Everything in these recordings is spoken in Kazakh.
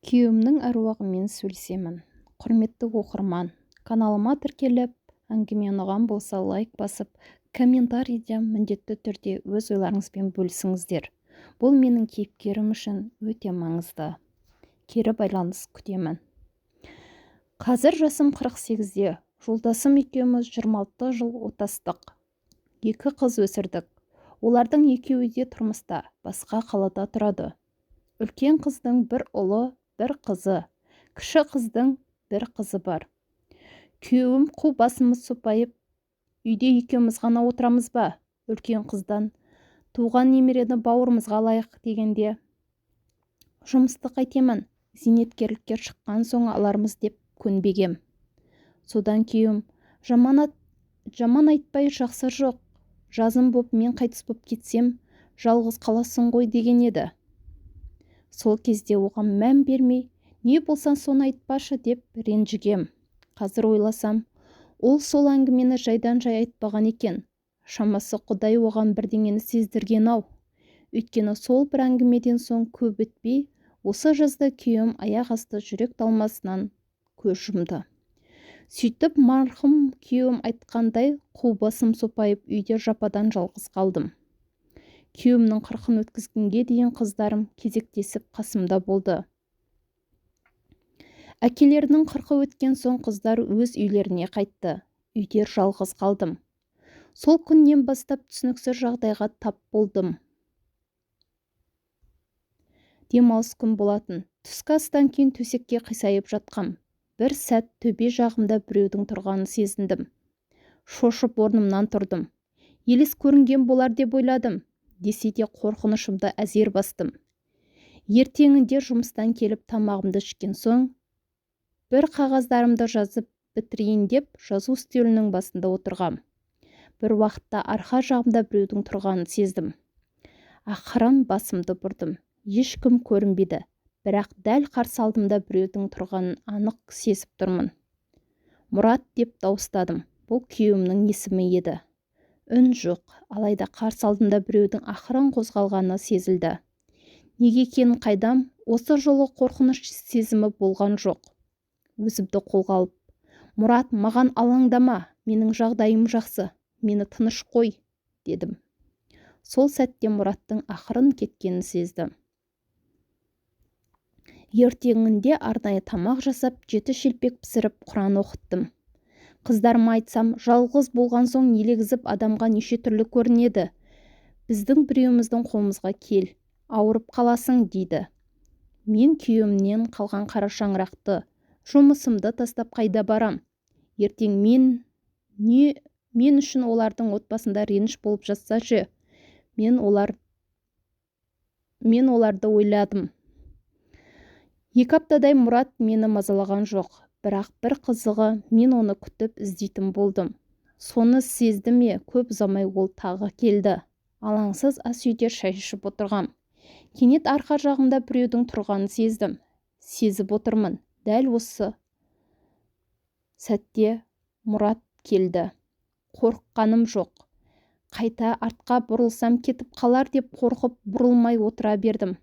Күйеуімнің әруағымен сөйлесемін. Құрметті оқырман, каналыма тіркеліп, әңгіме ұнаған болса лайк басып, комментарийде міндетті түрде өз ойларыңызбен бөлісіңіздер. Бұл менің кейіпкерім үшін өте маңызды. Кері байланыс күтемін. Қазір жасым 48-де, жолдасым екеуміз 26 жыл отастық. 2 қыз өсірдік. Олардың екеуі де тұрмыста, басқа қалада тұрады. Үлкен қыздың бір ұлы, бір қызы, кіші қыздың бір қызы бар. Күйеуім қу басымыз сопайып, үйде екеуміз ғана отырамыз ба? Үлкен қыздан туған немерені бауырымызға алайық дегенде, жұмысты қайтемін, зейнеткерлікке шыққан соң алармыз деп көнбегем. Содан күйеуім, жаман айтпай жақсы жоқ, жазым боп мен қайтыс боп кетсем, жалғыз қаласың ғой деген еді. Сол кезде оған мән бермей, не болсан соны айтпашы деп ренжігем. Қазір ойласам, ол сол әңгімені жайдан жай айтпаған екен. Шамасы Құдай оған бірдеңені сездірген ау. Өйткені сол бір әңгімеден соң көп өтпей, осы жазда күйеуім аяқ асты жүрек талмасынан көз жұмды. Сөйтіп марқұм күйеуім айтқандай қу басым сопайып үйде жападан жалғыз қалдым. Күйеуімнің 40-ын өткізгенге дейін қыздарым кезектесіп қасымда болды. Әкелерінің 40-ы өткен соң қыздар өз үйлеріне қайтты. Үйде жалғыз қалдым. Сол күннен бастап түсініксіз жағдайға тап болдым. Демалыс күн болатын. Түскі астан кейін төсекке қисайып жатқам. Бір сәт төбе жағымда біреудің тұрғанын сезіндім. Шошып орнымнан тұрдым. Елес көрінген болар деп ойладым. Десе де қорқынышымды әзер бастым. Ертеңінде жұмыстан келіп тамағымды ішкен соң, бір қағаздарымды жазып бітірейін деп жазу үстелінің басында отырғам. Бір уақытта арқа жағымда біреудің тұрғанын сездім. Ақырын басымды бұрдым. Ешкім көрінбеді, бірақ дәл қарсы алдымда біреудің тұрғанын анық сезіп тұрмын. Мұрат деп дауыстадым. Бұл күйеуімнің есімі еді. Үн жоқ, алайда қарсы алдымда біреудің ақырын қозғалғаны сезілді. Неге екенін қайдам, осы жолы қорқыныш сезімі болған жоқ. Өзімді қолға алып, Мұрат, маған алаңдама, менің жағдайым жақсы, мені тыныш қой, дедім. Сол сәтте Мұраттың ақырын кеткенін сездім. Ертеңінде арнайы тамақ жасап, 7 шелпек пісіріп, Құран оқыттым. Қыздарыма айтсам, жалғыз болған соң елегізіп адамға неше түрлі көрінеді. Біздің біреуіміздің қолымызға кел, ауырып қаласың дейді. Мен күйеуімнен қалған қара шаңырақты, жұмысымды тастап қайда барам? Ертең мен үшін олардың отбасында реніш болып жатса же, мен оларды ойладым. 2 аптадай Мұрат мені мазалаған жоқ. Бірақ бір қызығы, мен оны күтіп іздейтін болдым. Соны сезді ме, көп ұзамай ол тағы келді. Алаңсыз ас үйде шай ішіп отырғам. Кенет арқа жағымда біреудің тұрғанын сездім. Сезіп отырмын. Дәл осы сәтте Мұрат келді. Қорыққаным жоқ. Қайта артқа бұрылсам кетіп қалар деп қорқып бұрылмай отыра бердім.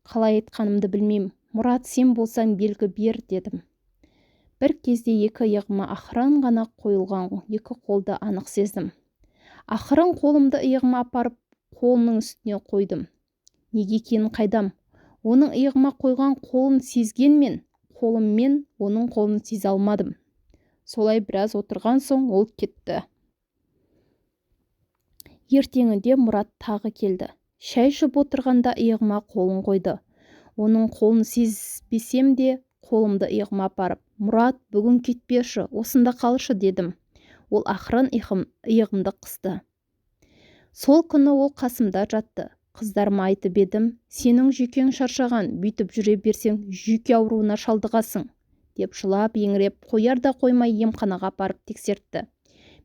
Қалай айтқанымды білмеймін. Мұрат, сен болсаң белгі бер, дедім. Бір кезде 2 иығыма ақырын ғана қойылған 2 қолды анық сездім. Ақырын қолымды иығыма апарып, қолының үстіне қойдым. Неге екенін қайдам? Оның иығыма қойған қолын сезгенмен, қолыммен оның қолын сезе алмадым. Солай біраз отырған соң ол кетті. Ертеңінде Мұрат тағы келді. Шай ішіп отырғанда иығыма қолын қойды. Оның қолын сезбесем де, қолымды иығыма апарып, Мұрат, бүгін кетпеші, осында қалшы, дедім. Ол ақырын иығымды қысты. Сол күні ол қасымда жатты. Қыздарыма айтып едім, сенің жүйкең шаршаған, бүйтіп жүре берсең, жүйке ауруына шалдығасың, деп жылап еңіреп, қояр да қоймай емханаға апарып тексертті.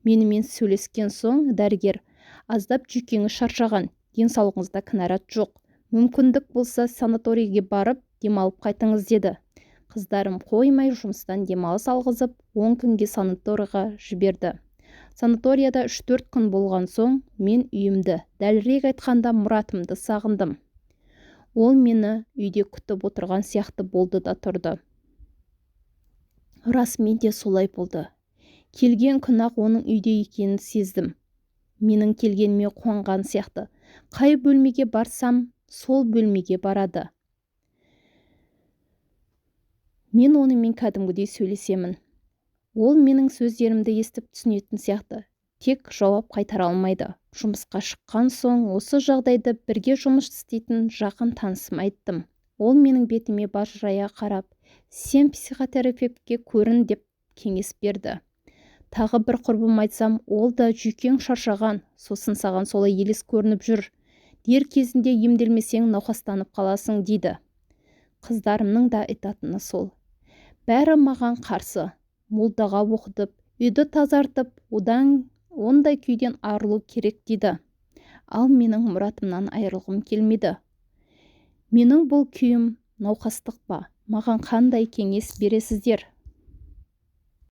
Менімен сөйлескен соң дәрігер, аздап жүйкеңіз шаршаған, денсаулығыңызда кінәрат жоқ. Мүмкіндік болса санаторийге барып, демалып қайтыңыз, деді. Қыздарым қоймай жұмыстан демалыс алғызып, 10 күнге санаторийға жіберді. Санаторияда 3-4 күн болған соң, мен үйімді, дәлірек айтқанда Мұратымды сағындым. Ол мені үйде күтіп отырған сияқты болды да тұрды. Расымен де солай болды. Келген күні-ақ оның үйде екенін сездім. Менің келгеніме қуанған сияқты. Қай бөлмеге барсам, сол бөлмеге барады. Мен онымен кәдімгідей сөйлесемін. Ол менің сөздерімді естіп түсінетін сияқты. Тек жауап қайтара алмайды. Жұмысқа шыққан соң осы жағдайды бірге жұмыс істейтін жақын танысым айттым. Ол менің бетіме бажырая қарап, сен психотерапевтке көрін деп кеңес берді. Тағы бір құрбым айтсам, ол да жүйкең шаршаған, сосын саған солай елес көрініп жүр. Дер кезінде емделмесең науқастанып қаласың дейді. Қыздарымның да айтатыны сол. Бәрі маған қарсы. Молдаға оқытып, үйді тазартып, ондай күйден арылу керек дейді. Ал менің мұратымнан айырылғым келмеді. Менің бұл күйім науқастық па? Маған қандай кеңес бересіздер?